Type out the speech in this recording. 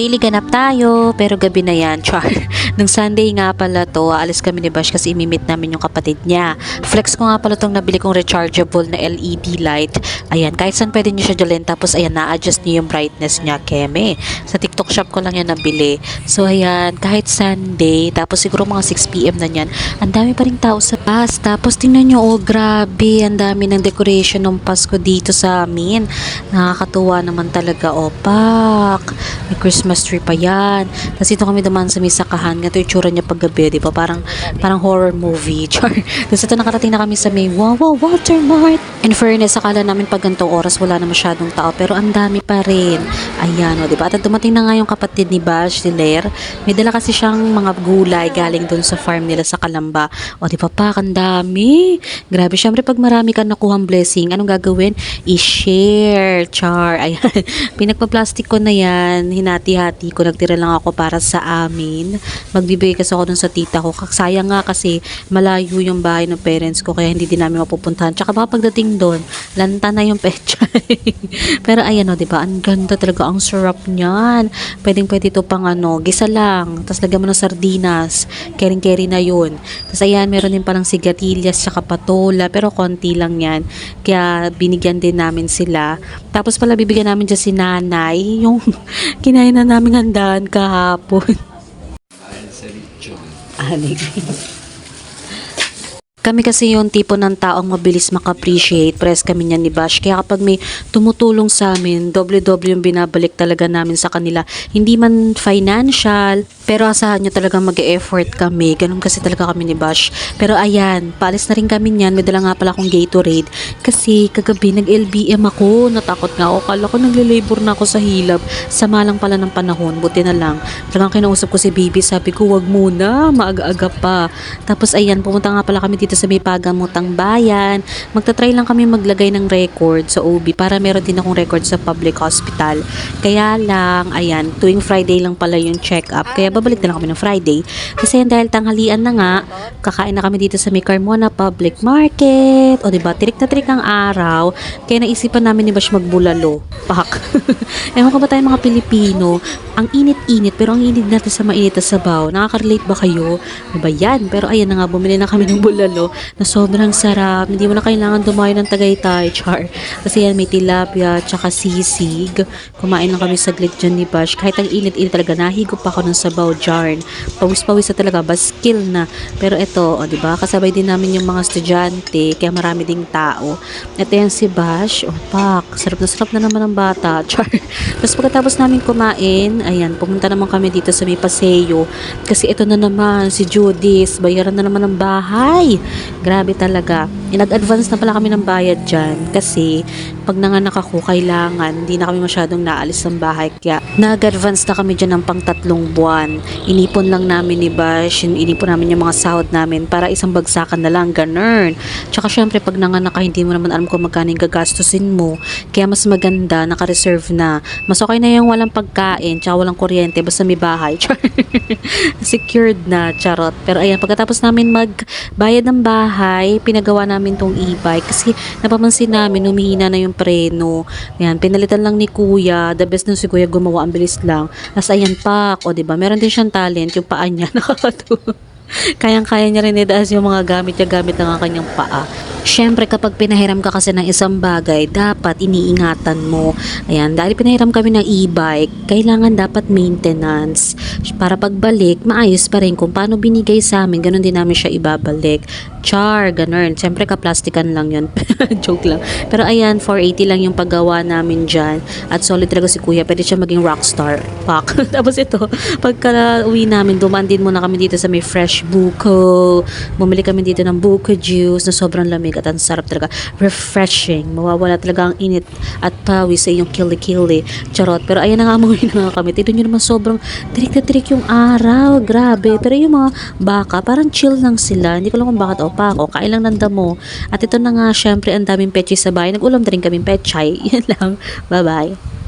Daily ganap tayo, pero gabi na yan, char. Nung Sunday nga pala to, aalis kami ni Bash kasi imimit namin yung kapatid niya. Flex ko nga pala tong nabili kong rechargeable na LED light. Ayan, kahit saan pwede nyo siya dalhin. Tapos ayan, na-adjust niyo yung brightness niya, keme. Sa TikTok shop ko lang yan nabili. So ayan, kahit Sunday, tapos siguro mga 6 PM na yan, ang dami pa rin tao sa bus. Tapos tingnan nyo, oh grabe, ang dami ng decoration ng Pasko dito sa amin. Nakakatuwa naman talaga, oh pak. May Christmas tree pa yan. Tapos dito kami dumaan sa may sakahan. Ganito yung tsura niya paggabi, di ba? Parang horror movie. Char. Tapos ito nakarating na kami sa may Wawa Watermart. In fairness, akala namin pag ganitong oras wala na masyadong tao. Pero ang dami pa rin. Ayan, o, di ba? At dumating na nga yung kapatid ni Bash, si Ler. May dala kasi siyang mga gulay galing dun sa farm nila sa Kalamba. O, di ba pa? Ang dami. Grabe. Syempre, pag marami ka nakuhang blessing, anong gagawin? I-share. Char. Ayan. Pinagpa-plastic ko na yan. Hinati-hati ko. Nagtira lang ako para sa amin. Magbibigay kasi ako dun sa tita ko. Sayang nga kasi malayo yung bahay ng parents ko kaya hindi din namin mapupuntahan. Tsaka baka pagdating doon, lanta na yung pechay. Pero ayan o, diba? Ang ganda talaga. Ang sarap niyan. Pwedeng-pwede ito pang gisa lang. Tapos lagyan mo ng sardinas. Kering-keri na yun. Tapos ayan, meron din palang sigarilyas tsaka patola. Pero konti lang yan. Kaya binigyan din namin sila. Tapos pala bibigyan namin dyan si nanay. Yung kinain na namin handaan kahapon. Kami kasi yung tipo ng taong mabilis maka-appreciate. Press kami niyan ni Bash. Kaya kapag may tumutulong sa amin, doble-doble yung binabalik talaga namin sa kanila. Hindi man financial, pero asahan nyo talagang mag-e-effort kami. Ganun kasi talaga kami ni Bash. Pero ayan, paalis na rin kami niyan. May dala nga pala akong Gatorade. Kasi kagabi nag-LBM ako. Natakot nga ako. Kala ko nagle-labor na ako sa hilab. Sama lang pala ng panahon. Buti na lang. Talagang kinausap ko si Bibi. Sabi ko, wag muna. Maaga-aga pa. Tapos ayan, pumunta nga pala kami dito sa may Pagamutang Bayan. Magta-try lang kami maglagay ng record sa OB para meron din akong record sa public hospital. Kaya lang, ayan, tuwing Friday lang pala yung check-up. Kaya babalik na lang kami ng Friday. Kasi dahil tanghalian na nga, kakain na kami dito sa may Carmona Public Market. O diba, tirik na tirik ang araw. Kaya naisipan namin ni Bash magbulalo. Pak. Ewan ko ba tayo mga Pilipino, ang init-init, pero ang init natin sa mainit na sabaw. Nakaka-relate ba kayo? Diba yan? Pero ayan na nga, bumili na kami ng bulalo na sobrang sarap. Hindi mo na kailangan dumayo ng Tagaytay, char. Kasi yan, may tilapia, tsaka sisig. Kumain lang kami saglit dyan ni Bash. Kahit ang init-init talaga, nahigop pa ako ng sabaw jar. Pawis-pawis na talaga, baskil na. Pero ito, o diba, kasabay din namin yung mga estudyante, kaya marami ding tao. Ito yan si Bash, o pak, sarap na naman ang bata, char. Tapos pagkatapos namin kumain, ayan, pumunta naman kami dito sa may Paseo. Kasi ito na naman, si Judith, bayaran na naman ng bahay. Grabe talaga. Nag-advance na pala kami ng bayad dyan kasi pag nanganak ako, kailangan hindi na kami masyadong naalis ng bahay. Kaya nag-advance na kami dyan ng pang 3 buwan. Inipon lang namin ni Bash, inipon namin yung mga sahod namin para isang bagsakan na lang, ganun. Tsaka syempre pag nanganak ka, hindi mo naman alam kung magkano yung gagastusin mo. Kaya mas maganda, naka-reserve na. Mas okay na yung walang pagkain, tsaka walang kuryente, basta may bahay. Secured na, charot. Pero ayan, pagkatapos namin magbayad ng bahay, pinagawa namin tong e-bike kasi napapansin namin humihina na yung preno. Ayan, pinalitan lang ni Kuya. The best nun si Kuya gumawa, ang bilis lang. As ayan pak, o diba, meron din siyang talent, yung paa niya, nakakatuwa. Kayang-kaya niya rin itaas yung mga gamit niya gamit ng kanyang paa. Syempre kapag pinahiram ka kasi ng isang bagay, dapat iniingatan mo. Ayan, dahil pinahiram kami ng e-bike, kailangan dapat maintenance. Para pagbalik, maayos pa rin kung paano binigay sa amin, ganun din namin siya ibabalik. Char, ganun. Syempre kaplastikan lang yun. Joke lang. Pero ayan, 480 lang yung paggawa namin dyan. At solid talaga si Kuya. Pwede siya maging rockstar. Pak. Tapos ito, pagka uwi namin, dumaan din muna kami dito sa may fresh buko. Bumili kami dito ng buko juice na sobrang lamig at ang sarap talaga. Refreshing. Mawawala talaga ang init at pawis sa iyong kili-kili. Charot. Pero ayan na nga, umuwi na nga kami. Tignan nyo naman sobrang tirik na tirik yung araw. Grabe. Pero yung mga baka, parang chill lang sila. Hindi ko lang kung bakit opak o kain lang ng damo. At ito na nga, syempre, ang daming pechay sa bahay. Nag-ulam na rin kaming pechay. Yan lang. Bye-bye.